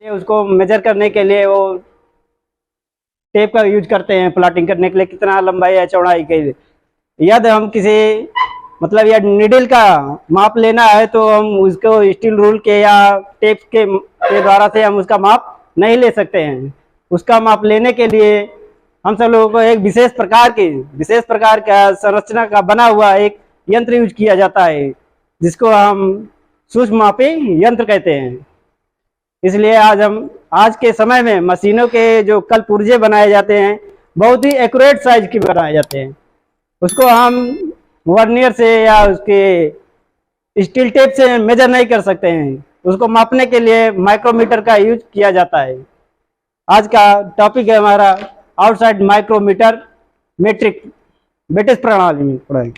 उसको मेजर करने के लिए वो टेप का यूज करते हैं, प्लॉटिंग करने के लिए कितना लंबाई है चौड़ाई के लिए। यदि हम किसी मतलब या नीडल का माप लेना है तो हम उसको स्टील रूल के या टेप के द्वारा से हम उसका माप नहीं ले सकते हैं। उसका माप लेने के लिए हम सब लोगों को एक विशेष प्रकार का संरचना का बना हुआ एक यंत्र यूज किया जाता है, जिसको हम सूक्ष्म मापी यंत्र कहते हैं। इसलिए आज के समय में मशीनों के जो कल पुर्जे बनाए जाते हैं बहुत ही एक्यूरेट साइज के बनाए जाते हैं। उसको हम वर्नियर से या उसके स्टील टेप से मेजर नहीं कर सकते हैं। उसको मापने के लिए माइक्रोमीटर का यूज किया जाता है। आज का टॉपिक है हमारा आउटसाइड माइक्रोमीटर मेट्रिक ब्रिटिश प्रणाली में पढ़ाई।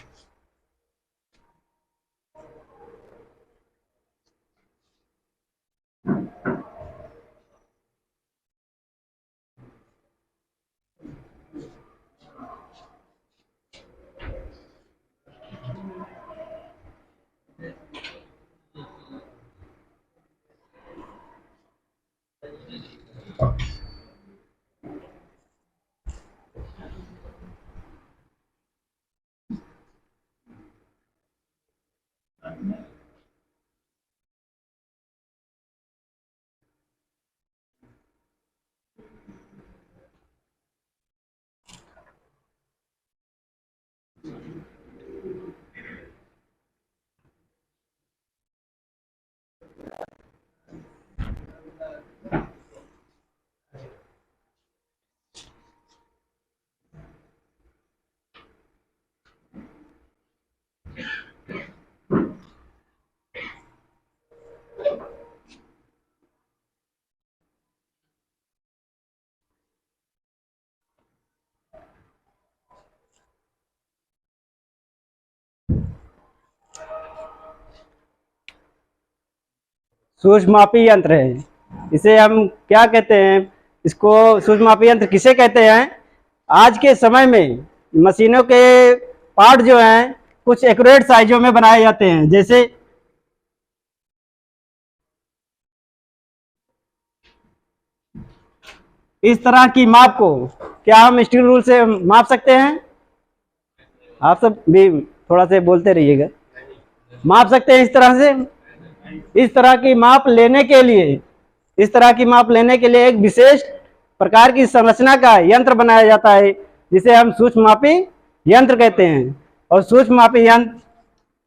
सूक्ष्म मापी यंत्र है, इसे हम क्या कहते हैं, इसको सूक्ष्म मापी यंत्र किसे कहते हैं? आज के समय में मशीनों के पार्ट जो हैं कुछ एक्यूरेट साइजों में बनाए जाते हैं। जैसे इस तरह की माप को क्या हम स्टील रूल से माप सकते हैं? आप सब भी थोड़ा से बोलते रहिएगा। माप सकते हैं इस तरह से? इस तरह की माप लेने के लिए एक विशेष प्रकार की संरचना का यंत्र बनाया जाता है, जिसे हम सूक्ष्म मापी यंत्र कहते हैं। और सूक्ष्म मापी यंत्र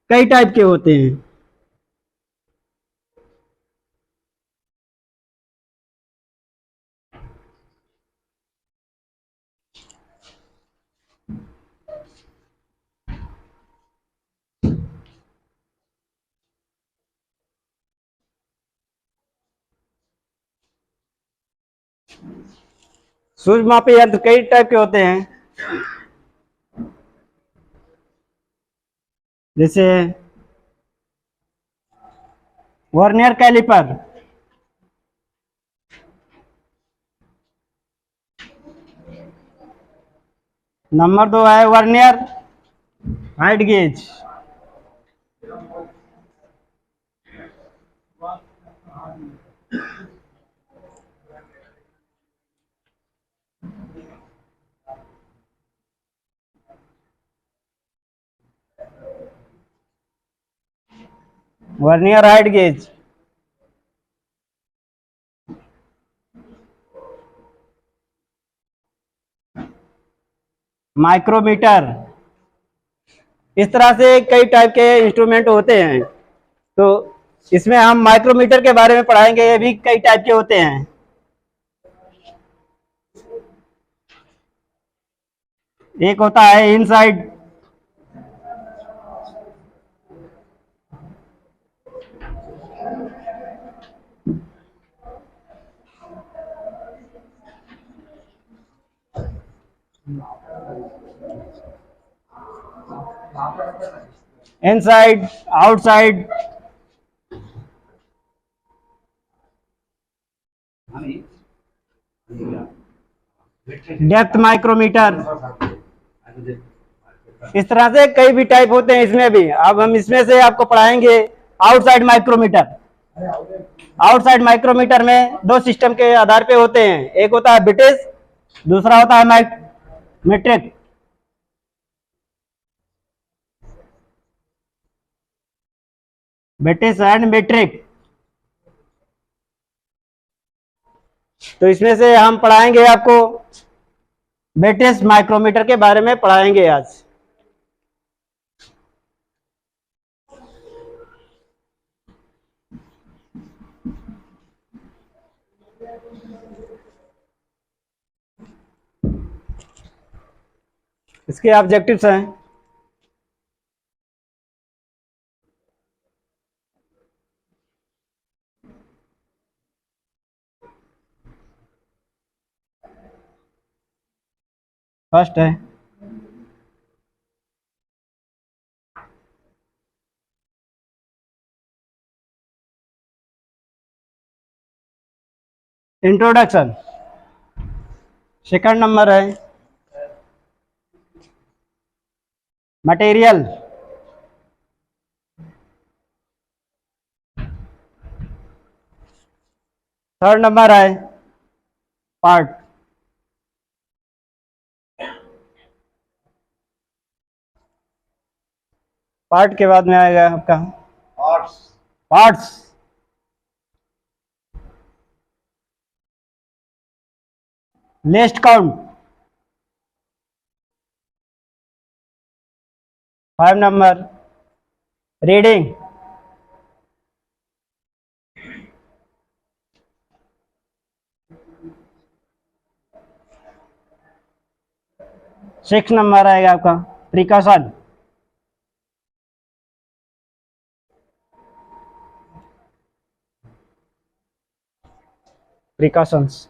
कई टाइप के होते हैं। सूक्ष्म मापी यंत्र कई टाइप के होते हैं, जैसे वर्नियर कैलिपर, नंबर 2 है vernier height gauge, vernier height gauge, micrometer. इस तरह से कई टाइप के इंस्ट्रूमेंट होते हैं। तो इसमें हम माइक्रोमीटर के बारे में पढ़ाएंगे, ये भी कई टाइप के होते हैं। एक होता है inside, inside, outside, depth micrometer. इस तरह से कई भी टाइप होते हैं इसमें भी। अब हम इसमें से आपको पढ़ाएंगे आउटसाइड माइक्रोमीटर। आउटसाइड माइक्रोमीटर में दो सिस्टम के आधार पे होते हैं, एक होता है ब्रिटिश, दूसरा होता है मेट्रिक। British and metric. तो इसमें से हम पढ़ाएंगे आपको ब्रिटिश माइक्रोमीटर के बारे में पढ़ाएंगे आज। इसके ऑब्जेक्टिव्स हैं, फर्स्ट है इंट्रोडक्शन, सेकंड नंबर है मटेरियल, थर्ड नंबर है पार्ट, पार्ट के बाद में आएगा आपका parts, list count, 5 number reading, six number आएगा आपका प्रिकॉशन, प्रिकॉशंस,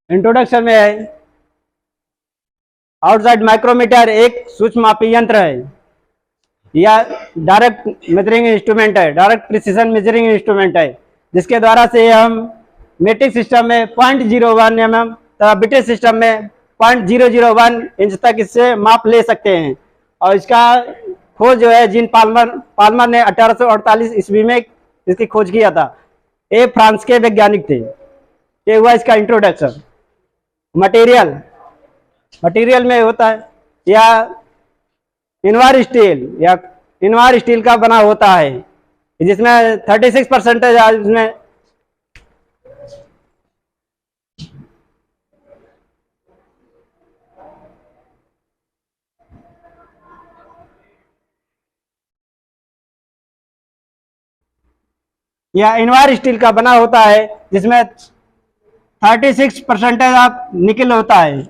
इंट्रोडक्शन में है आउटसाइड माइक्रोमीटर एक सूक्ष्म मापी यंत्र है या डायरेक्ट मेजरिंग इंस्ट्रूमेंट है, डायरेक्ट प्रिसिशन मेजरिंग इंस्ट्रूमेंट है, जिसके द्वारा से हम मेट्रिक सिस्टम में 0.01 mm तथा ब्रिटिश सिस्टम में 0.001 इंच तक इससे माप ले सकते हैं। और इसका खोज जो है जीन पाल्मर ने 1848 ईस्वी में इसकी खोज किया था। ये फ्रांस के वैज्ञानिक थे। ये हुआ इसका इंट्रोडक्शन। मटेरियल में होता है या इनवार स्टील का बना होता है, जिसमें 36% इसमें या इनवार स्टील का बना होता है, जिसमें 36% आप निकल होता है।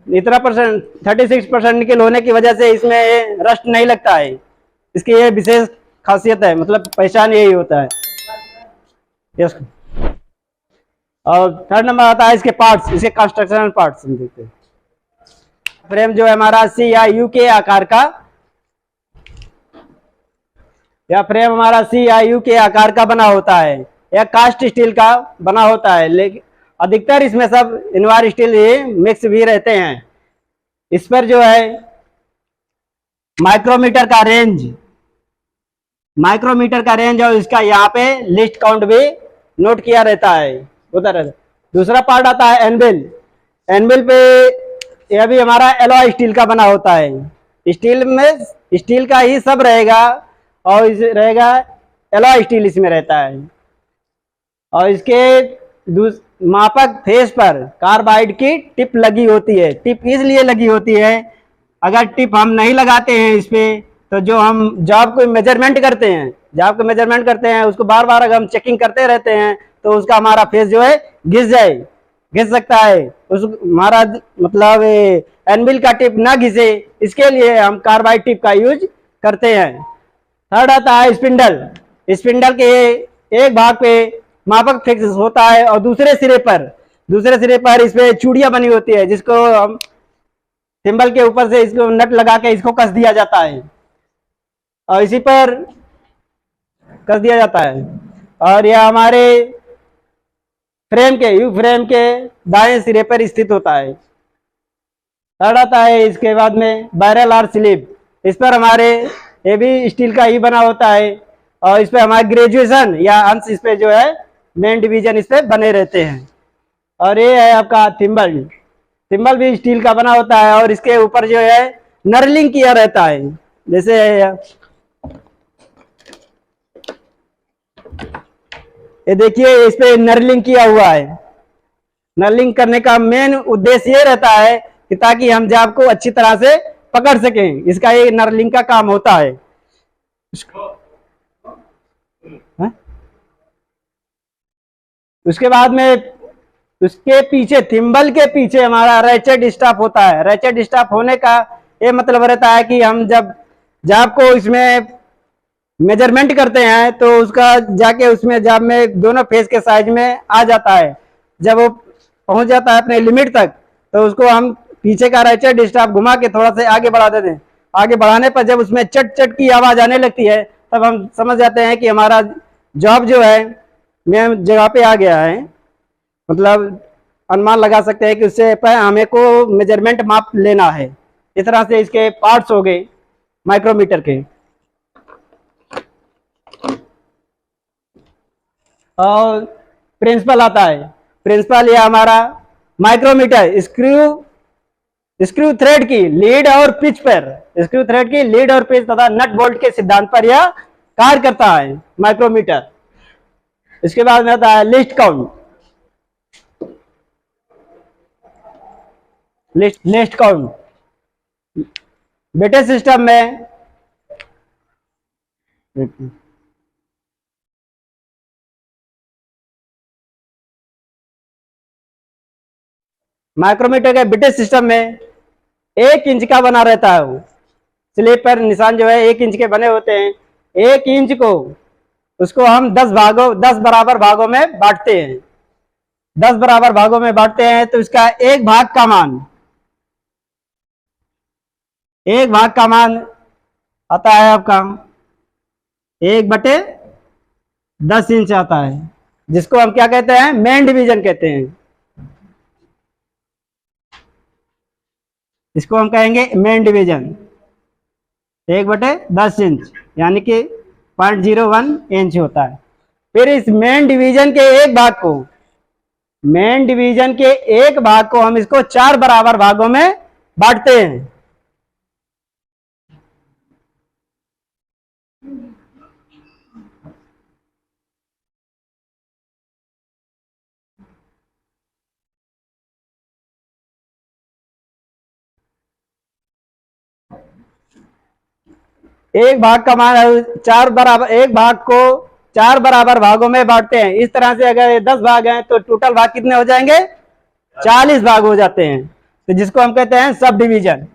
इतना परसेंट 36% निकल होने की वजह से इसमें रस्ट नहीं लगता है। इसकी ये विशेष खासियत है, मतलब पहचान यही होता है। यस। और थर्ड नंबर आता है इसके पार्ट्स, इसके कंस्ट्रक्शनल पार्ट्स हम देखते हैं। फ्रेम जो है हमारा सी या यू के आकार का, या फ्रेम हमारा सी या यू के आकार का बना होता है या कास्ट स्टील का बना होता है, लेकिन अधिकतर इसमें सब इनवार स्टील ही मिक्स भी रहते हैं। इस पर जो है माइक्रोमीटर का रेंज और इसका यहाँ पे लिस्ट काउंट भी नोट किया रहता है, होता रहता है। दूसरा पार्ट आता है एनविल पे, यह भी हमारा एलॉय स्टील का बना होता है। स्टील में स्टील का ही सब रहेगा और इस रहेगा एलॉय स्टील इसमें रहता है। और इसके मापक फेस पर कार्बाइड की टिप लगी होती है। टिप इसलिए लगी होती है, अगर टिप हम नहीं लगाते हैं इस पे, तो जो हम जॉब को मेजरमेंट करते हैं उसको बार बार अगर हम चेकिंग करते रहते हैं तो उसका हमारा फेस जो है घिस सकता है। उस हमारा मतलब एनविल का टिप ना घिसे, इसके लिए हम कार्बाइड टिप का यूज करते हैं। थर्ड आता है स्पिंडल के एक भाग पे मापक फिक्स होता है और दूसरे सिरे पर इस पे चूड़ियां बनी होती है, जिसको हम थिम्बल के ऊपर से इसको नट लगा के इसको कस दिया जाता है और इसी पर कस दिया जाता है। और यह हमारे फ्रेम के यू फ्रेम के दाएं सिरे पर स्थित होता है। थर्ड आता है इसके बाद में बैरल और स्लिप। इस पर हमारे ये भी स्टील का ही बना होता है और इस पे हमारे ग्रेजुएशन या अंश इस पे जो है मेन डिवीजन इस पे बने रहते हैं। और ये है आपका थिम्बल। थिम्बल भी स्टील का बना होता है और इसके ऊपर जो है नर्लिंग किया रहता है। जैसे ये देखिए इस पे नर्लिंग किया हुआ है। नर्लिंग करने का मेन उद्देश्य ये रहता है कि ताकि हम जाब को अच्छी तरह से पकड़ सकें, इसका ये नर्लिंग का काम होता है। उसके बाद में उसके पीछे थिम्बल के पीछे हमारा रैचेट स्टाफ होता है। रैचेट स्टाफ होने का ये मतलब रहता है कि हम जब जाब को इसमें मेजरमेंट करते हैं तो उसका जाके उसमें जाब में दोनों फेस के साइज में आ जाता है। जब वो पहुंच जाता है अपने लिमिट तक तो उसको हम पीछे का रैचेट स्टाफ घुमा के थोड़ा सा आगे बढ़ा देते हैं। आगे बढ़ाने पर जब उसमें चट चट की आवाज आने लगती है तब हम समझ जाते हैं कि हमारा जॉब जो है मेन जगह पे आ गया है। मतलब अनुमान लगा सकते हैं कि उससे हमें को मेजरमेंट माप लेना है। इस तरह से इसके पार्ट्स हो गए माइक्रोमीटर के। और प्रिंसिपल आता है। प्रिंसिपल यह हमारा माइक्रोमीटर स्क्रू थ्रेड की लीड और पिच पर स्क्रू थ्रेड की लीड और पिच तथा नट बोल्ट के सिद्धांत पर यह कार्य करता है माइक्रोमीटर। इसके बाद में आता है लिस्ट काउंट। लिस्ट काउंट बेटे सिस्टम में माइक्रोमीटर के ब्रिटिश सिस्टम में 1 इंच का बना रहता है। वो स्लिप पर निशान जो है 1 इंच के बने होते हैं। 1 इंच को उसको हम 10 बराबर भागों में बांटते हैं। 10 बराबर भागों में बांटते हैं तो इसका एक भाग का मान आता है आपका 1/10 इंच आता है, जिसको हम क्या कहते हैं मेन डिवीजन कहते हैं। इसको हम कहेंगे मेन डिवीजन 1/10 इंच यानी कि 0.01 इंच होता है। फिर इस मेन डिवीजन के एक भाग को हम इसको 4 बराबर भागों में बांटते हैं। एक भाग का मान एक भाग को 4 बराबर भागों में बांटते हैं। इस तरह से अगर 10 भाग हैं तो टोटल भाग कितने हो जाएंगे 40 भाग हो जाते हैं, तो जिसको हम कहते हैं सब डिवीजन।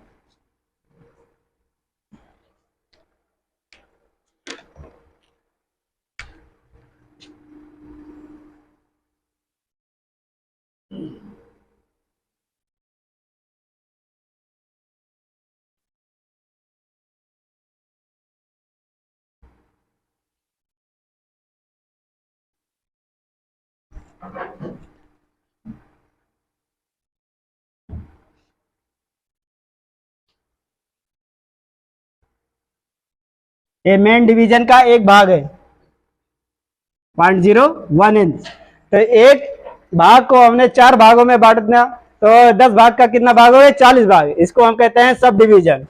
ये मेन डिवीजन का एक भाग है 0.01 इंच। तो एक भाग को हमने 4 भागों में बांट दिया तो 10 भाग का कितना भाग हो गया 40 भाग। इसको हम कहते हैं सब डिवीजन।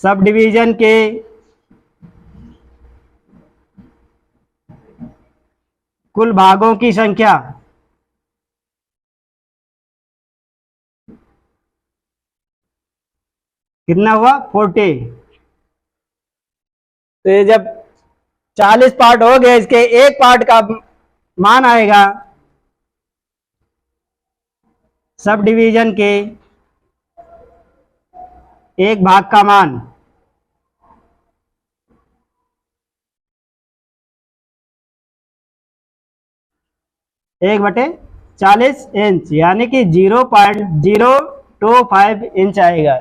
सब डिवीजन के कुल भागों की संख्या कितना हुआ 40। तो ये जब 40 पार्ट हो गए इसके एक पार्ट का मान आएगा सब डिवीजन के एक भाग का मान 1/40 इंच यानी कि 0.025 इंच आएगा।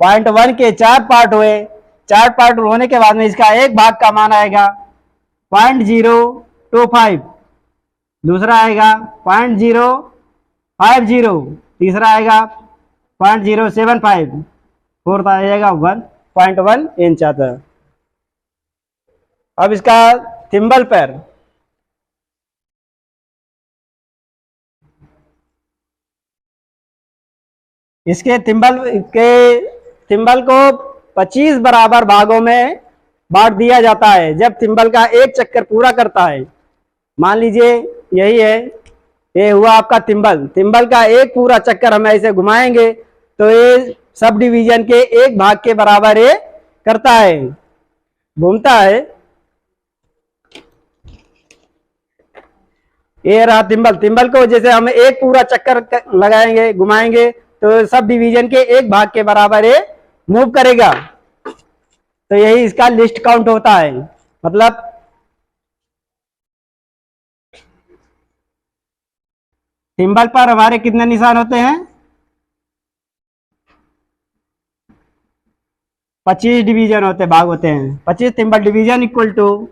0.1 के 4 पार्ट हुए। 4 पार्ट होने के बाद में इसका एक भाग का मान आएगा 0.025, दूसरा आएगा 0.050, तीसरा आएगा 0.075, फोर्थ आएगा 1.1 इंच आता है। अब इसका थिम्बल पर इसके थिम्बल को 25 बराबर भागों में बांट दिया जाता है जब थिम्बल का एक चक्कर पूरा करता है। मान लीजिए यही है, ये हुआ आपका थिम्बल का एक पूरा चक्कर हम ऐसे घुमाएंगे तो ये सब डिवीजन के एक भाग के बराबर ये करता है, घूमता है। ये रहा थिम्बल को जैसे हम एक पूरा चक्कर लगाएंगे, घुमाएंगे तो सब डिवीजन के एक भाग के बराबर ये मूव करेगा। तो यही इसका लिस्ट काउंट होता है। मतलब थिम्बल पर हमारे कितने निशान होते हैं? 25 डिवीजन होते, भाग होते हैं। 25 thimble division equal to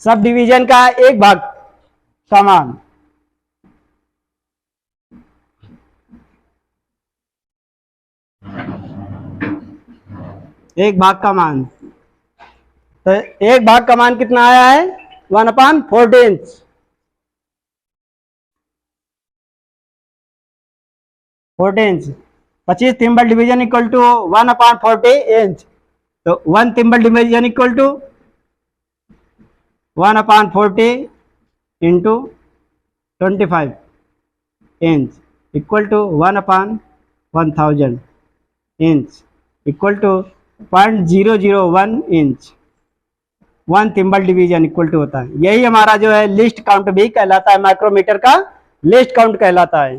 sub division का एक भाग का मान। एक भाग का मान, तो एक भाग का मान कितना आया है? 1/14 inch. Inch 25 thimble division equal to 1/40 inch. तो 1 thimble division equal to 1/40 into 25 inch equal to 1/1000 inch equal to 0.001 inch. 1 thimble division equal to होता है। यही हमारा जो है लिस्ट काउंट भी कहलाता है, माइक्रोमीटर का लिस्ट काउंट कहलाता है।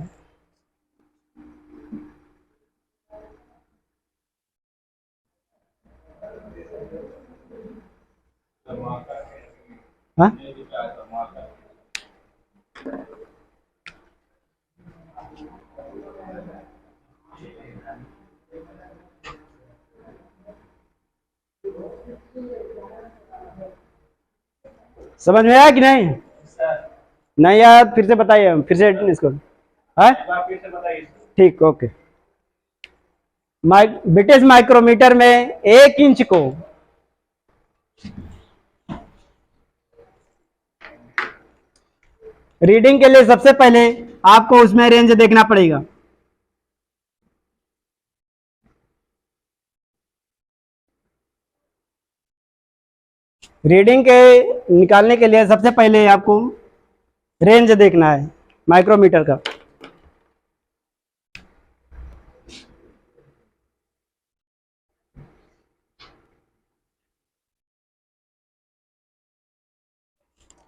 हाँ? समझ में आया कि नहीं? नहीं यार, फिर से बताइए, फिर से इसको। हाँ ठीक, ओके। ब्रिटिश माइक्रोमीटर में 1 इंच को रीडिंग के लिए सबसे पहले आपको उसमें रेंज देखना पड़ेगा। रीडिंग के निकालने के लिए सबसे पहले आपको रेंज देखना है माइक्रोमीटर का।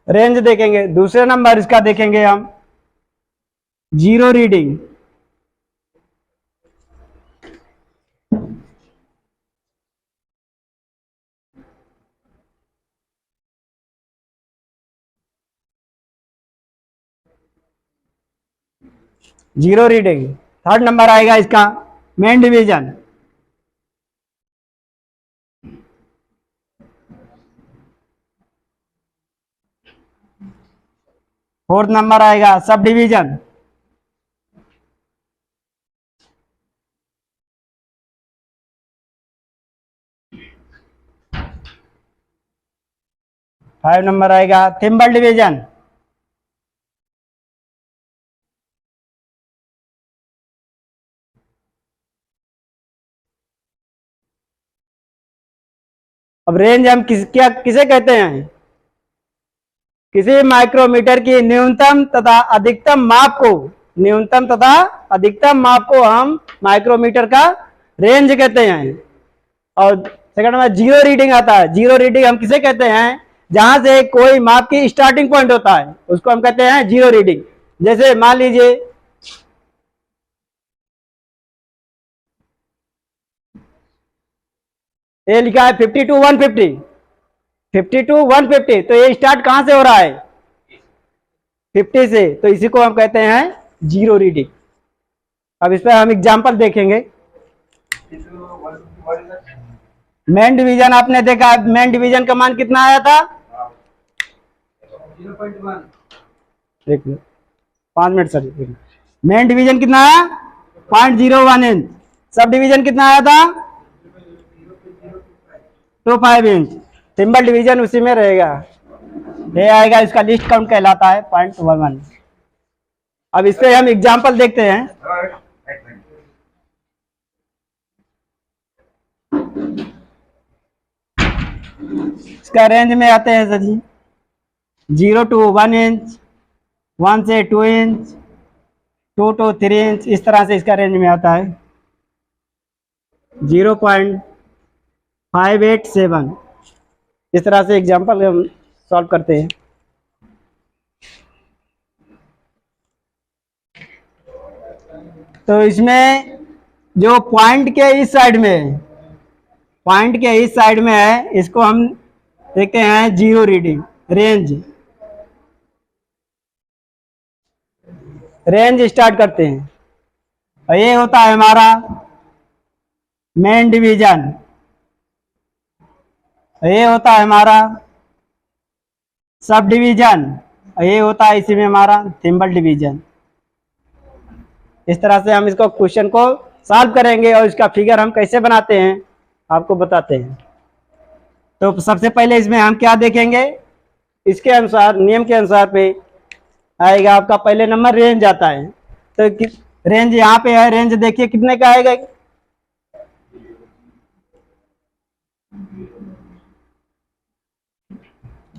रेंज देखेंगे। दूसरे नंबर इसका देखेंगे हम zero reading. Zero reading. Third number आएगा इसका मेन डिवीजन। फोर्थ नंबर आएगा सब डिवीजन। फाइव नंबर आएगा थिम्बल डिवीजन। अब रेंज हम किसे कहते हैं? किसी माइक्रोमीटर की न्यूनतम तथा अधिकतम माप को हम माइक्रोमीटर का रेंज कहते हैं। और सेकंड में जीरो रीडिंग आता है। जीरो रीडिंग हम किसे कहते हैं? जहां से कोई माप की स्टार्टिंग पॉइंट होता है उसको हम कहते हैं जीरो रीडिंग। जैसे मान लीजिए ये लिखा है 52-150, 52-150, तो ये स्टार्ट कहां से हो रहा है? 50 से, तो इसी को हम कहते हैं जीरो रीडिंग। अब इस पर हम एग्जांपल देखेंगे। मेन डिवीजन आपने देखा, मेन डिवीजन का मान कितना आया था? 0.1। एक minute, 5 minute sir. Main division कितना आया? 0.01 इंच। सब डिवीजन कितना आया था? 25 इंच। सिंबल डिवीजन उसी में रहेगा, ये आएगा, इसका लिस्ट काउंट कहलाता है 0.11। अब इस पे हम एग्जाम्पल देखते हैं। इसका रेंज में आते हैं सर जी, 0 to 1 इंच, 1 से 2 इंच, 2 to 3 इंच, इस तरह से इसका रेंज में आता है। 0.587, इस तरह से एग्जाम्पल हम सॉल्व करते हैं। तो इसमें जो पॉइंट के इस साइड में, पॉइंट के इस साइड में है, इसको हम देखते हैं zero reading, range. Range start करते हैं, और ये होता है हमारा मेन डिवीजन, ये होता है हमारा सब डिवीजन, और ये होता है इसी में हमारा सिंबल डिवीजन। इस तरह से हम इसको क्वेश्चन को सॉल्व करेंगे, और इसका फिगर हम कैसे बनाते हैं आपको बताते हैं। तो सबसे पहले इसमें हम क्या देखेंगे, इसके अनुसार, नियम के अनुसार पे आएगा आपका पहले नंबर रेंज आता है। तो रेंज यहाँ पे है, रेंज देखिए कितने का आएगा,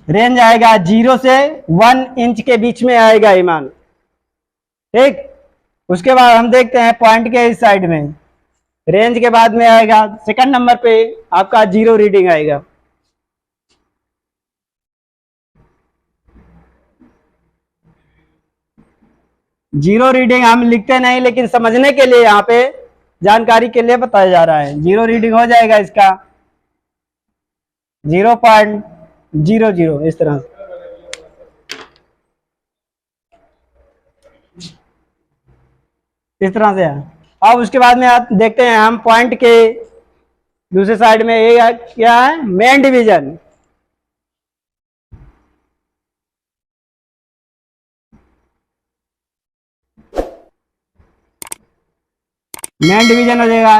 रेंज आएगा 0 से 1 इंच के बीच में आएगा ये मान, ठीक। उसके बाद हम देखते हैं पॉइंट के इस साइड में, रेंज के बाद में आएगा सेकंड नंबर पे आपका 0 रीडिंग आएगा। जीरो रीडिंग हम लिखते नहीं, लेकिन समझने के लिए यहाँ पे जानकारी के लिए बताया जा रहा है। 0 रीडिंग हो जाएगा इसका 0.00, इस तरह से। इस तरह से है। अब उसके बाद में आप देखते हैं हम पॉइंट के दूसरे साइड में, ये क्या है, मेन डिवीजन। मेन डिवीजन हो जाएगा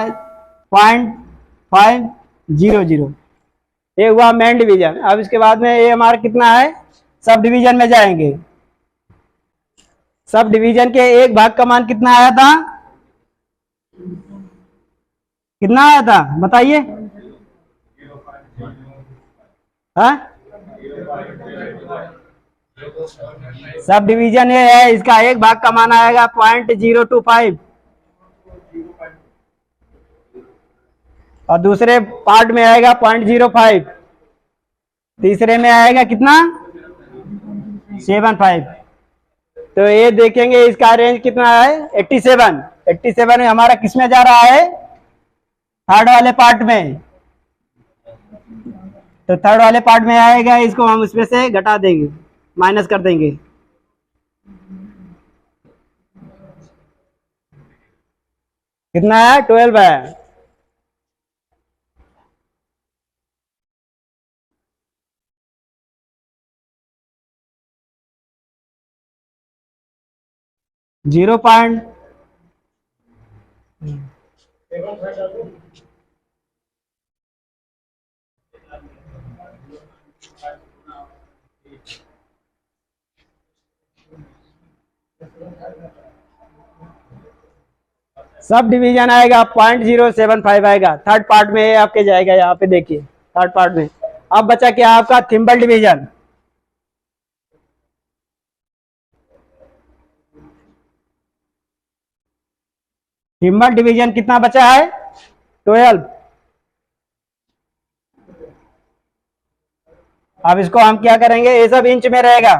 0.500, ये हुआ मेन डिवीजन। अब इसके बाद में ये हमारा कितना है, सब डिवीजन में जाएंगे। सब डिवीजन के एक भाग का मान कितना आया था, कितना आया था बताइए, हाँ? सब डिवीजन ये है, इसका एक भाग का मान आएगा 0.025, और दूसरे पार्ट में आएगा 0.05, तीसरे में आएगा कितना 75। तो ये देखेंगे इसका रेंज कितना है 87 में हमारा किस में जा रहा है, थर्ड वाले पार्ट में। तो थर्ड वाले पार्ट में आएगा, इसको हम उसमें से घटा देंगे, माइनस कर देंगे। कितना है 12 है। जीरो पॉइंट सब डिवीजन आएगा 0.075 आएगा, थर्ड पार्ट में आपके जाएगा। यहाँ पे देखिए थर्ड पार्ट में। अब बचा क्या आपका थिम्बल डिवीजन। थिम्बल डिवीजन कितना बचा है 12। अब इसको हम क्या करेंगे, ये सब इंच में रहेगा,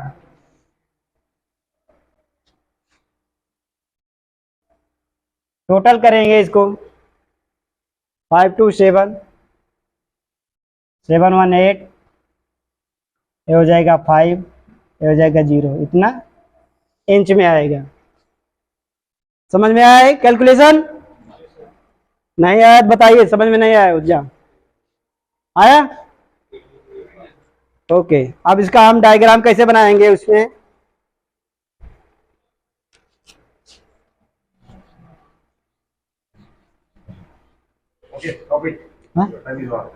टोटल करेंगे इसको 5 2 7 7 1 8, ये हो जाएगा 5, ये हो जाएगा 0, इतना इंच में आएगा। समझ में आया कैलकुलेशन? नहीं आया बताइए, समझ में नहीं आया उज्जा। आया। ओके, अब इसका हम डायग्राम कैसे बनाएंगे उसमें। Okay, copy. हाँ? That is all.